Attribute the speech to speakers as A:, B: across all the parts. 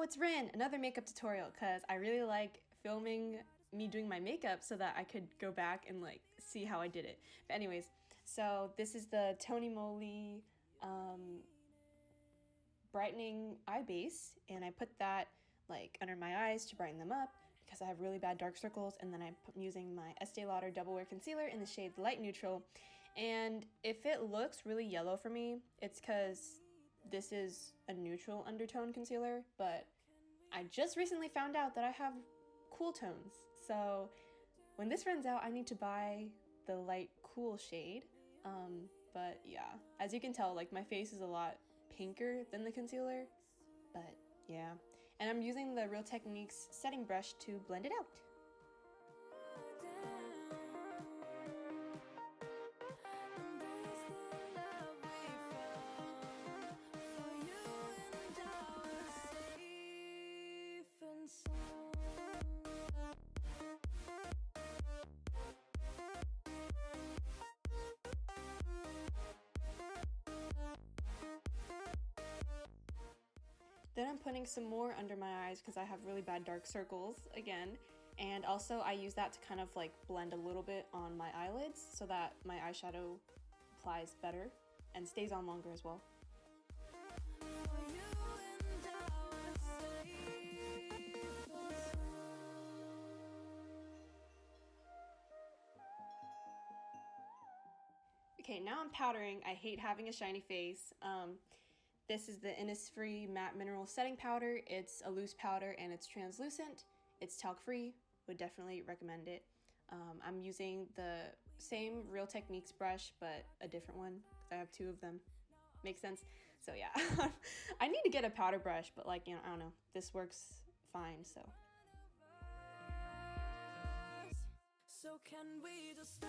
A: it's Rin, another makeup tutorial, because I really like filming me doing my makeup so that I could go back and like see how I did it. But anyways, so this is the Tony Moly brightening eye base, and I put that like under my eyes to brighten them up because I have really bad dark circles. And then I'm using my Estee Lauder Double Wear Concealer in the shade Light Neutral. And if it looks really yellow for me, it's because this is a neutral undertone concealer, but I just recently found out that I have cool tones. So when this runs out, I need to buy the light cool shade. But yeah, as you can tell, like my face is a lot pinker than the concealer, but yeah. And I'm using the Real Techniques setting brush to blend it out. Then I'm putting some more under my eyes because I have really bad dark circles again. And also I use that to kind of like blend a little bit on my eyelids so that my eyeshadow applies better and stays on longer as well. Okay, now I'm powdering. I hate having a shiny face. This is the Innisfree Matte Mineral Setting Powder. It's a loose powder and it's translucent. It's talc-free, would definitely recommend it. I'm using the same Real Techniques brush, but a different one, because I have two of them. Makes sense? So yeah, I need to get a powder brush, but like, you know, I don't know. This works fine, so.
B: So can we just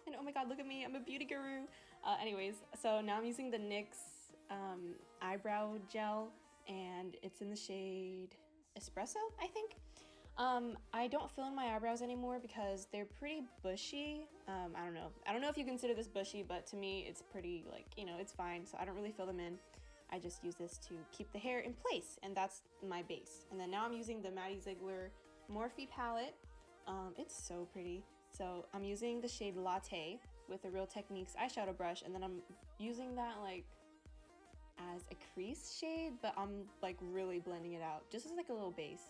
A: And oh my god, look at me, I'm a beauty guru. Anyways, so now I'm using the NYX eyebrow gel, and it's in the shade Espresso, I think. I don't fill in my eyebrows anymore because they're pretty bushy. I don't know if you consider this bushy, but to me it's pretty, like, you know, it's fine, so I don't really fill them in. I just use this to keep the hair in place, and that's my base. And then now I'm using the Maddie Ziegler Morphe palette. It's so pretty. So I'm using the shade Latte with the Real Techniques eyeshadow brush, and then I'm using that like as a crease shade, but I'm like really blending it out just as like a little base.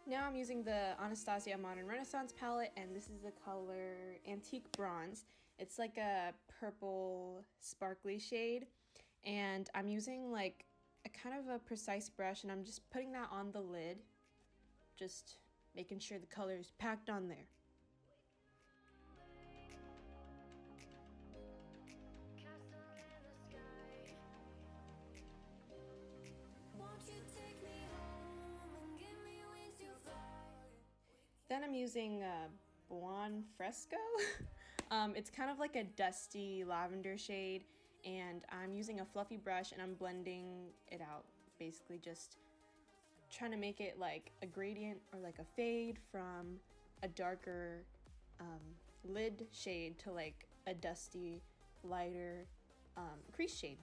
A: Now I'm using the Anastasia Modern Renaissance palette, and this is the color Antique Bronze. It's like a purple sparkly shade, and I'm using like a kind of a precise brush, and I'm just putting that on the lid, just making sure the color is packed on there. Then I'm using Buon Fresco. It's kind of like a dusty lavender shade, and I'm using a fluffy brush and I'm blending it out. Basically just trying to make it like a gradient or like a fade from a darker lid shade to like a dusty, lighter crease shade.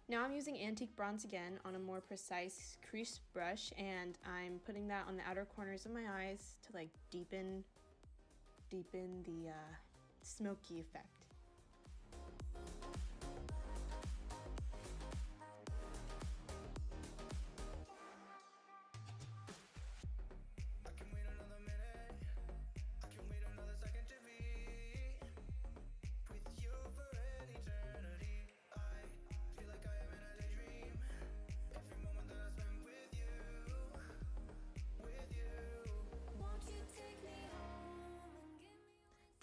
A: Now I'm using Antique Bronze again on a more precise crease brush, and I'm putting that on the outer corners of my eyes to like deepen the smoky effect.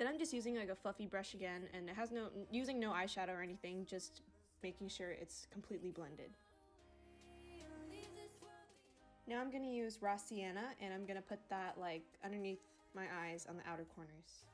A: Then I'm just using like a fluffy brush again, and it has using no eyeshadow or anything, just making sure it's completely blended. Now I'm gonna use raw sienna, and I'm gonna put that like underneath my eyes on the outer corners.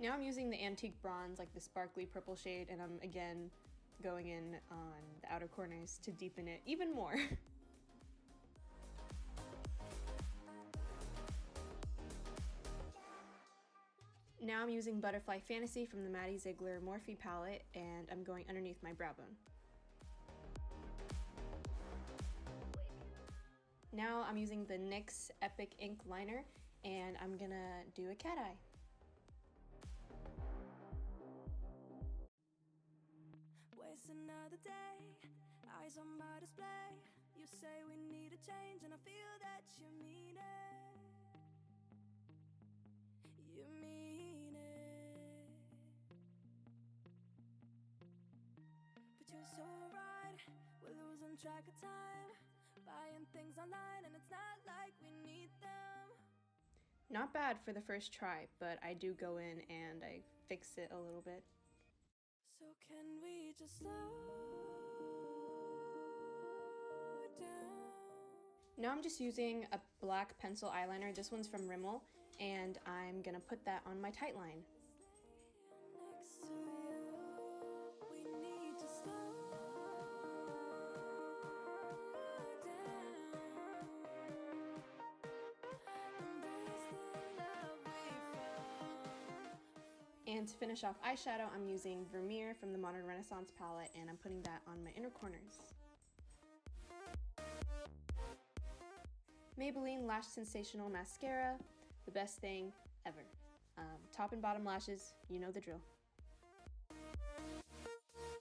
A: Now I'm using the antique bronze, like the sparkly purple shade, and I'm again going in on the outer corners to deepen it even more. Now I'm using Butterfly Fantasy from the Maddie Ziegler Morphe palette, and I'm going underneath my brow bone. Now I'm using the NYX Epic Ink Liner, and I'm gonna do a cat eye.
B: Waste another day, eyes on my display. You say we need a change, and I feel that you mean it. You mean it. But you're so right, we're losing track of time, buying things online, and it's not like we need them.
A: Not bad for the first try, but I do go in and I fix it a little bit.
B: So can we just slow down?
A: Now I'm just using a black pencil eyeliner. This one's from Rimmel, and I'm gonna put that on my tight line.
B: Next to you, we need to slow down. Embrace the love we found.
A: And to finish off eyeshadow, I'm using Vermeer from the Modern Renaissance palette, and I'm putting that on my inner corners. Maybelline Lash Sensational Mascara, the best thing ever. Top and bottom lashes, you know the drill.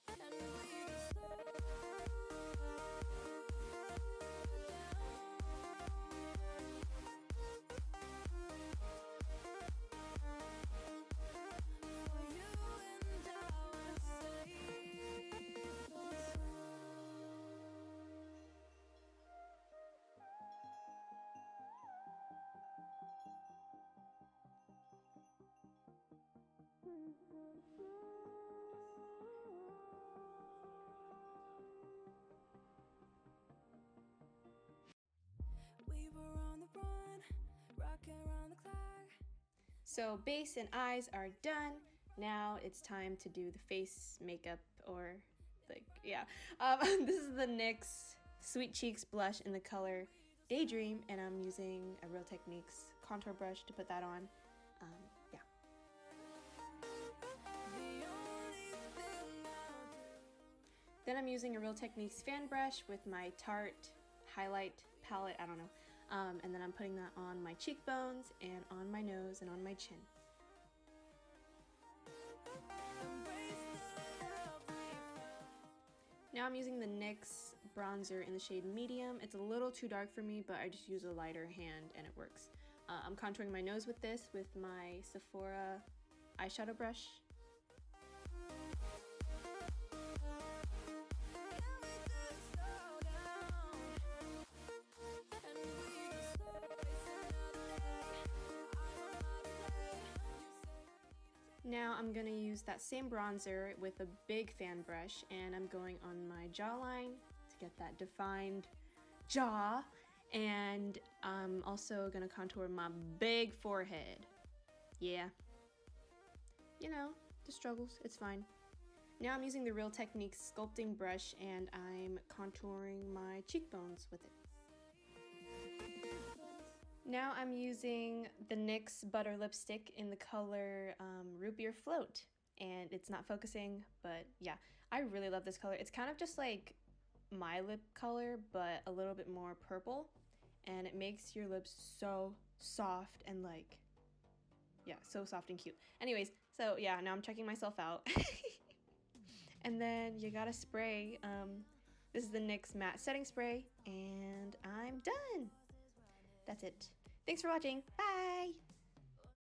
B: And we just slow down. For you and our safe zone. We were on the run, rocking around the clock.
A: So base and eyes are done. Now it's time to do the face makeup, or like, yeah. This is the NYX Sweet Cheeks blush in the color Daydream, and I'm using a Real Techniques contour brush to put that on. Yeah.
B: The only thing I'll do.
A: Then I'm using a Real Techniques fan brush with my Tarte highlight palette, I don't know. And then I'm putting that on my cheekbones and on my nose and on my chin.
B: Embrace the love we found.
A: Now I'm using the NYX bronzer in the shade Medium. It's a little too dark for me, but I just use a lighter hand and it works. I'm contouring my nose with this with my Sephora eyeshadow brush. Now I'm going to use that same bronzer with a big fan brush, and I'm going on my jawline to get that defined jaw, and I'm also going to contour my big forehead. Yeah. You know, the struggles, it's fine. Now I'm using the Real Techniques sculpting brush, and I'm contouring my cheekbones with it. Now I'm using the NYX Butter Lipstick in the color Root Beer Float, and it's not focusing, but yeah, I really love this color. It's kind of just like my lip color, but a little bit more purple, and it makes your lips so soft and like, yeah, so soft and cute. Anyways, so yeah, now I'm checking myself out. And then you gotta spray. This is the NYX Matte Setting Spray, and I'm done. that's it. Thanks for watching. Bye!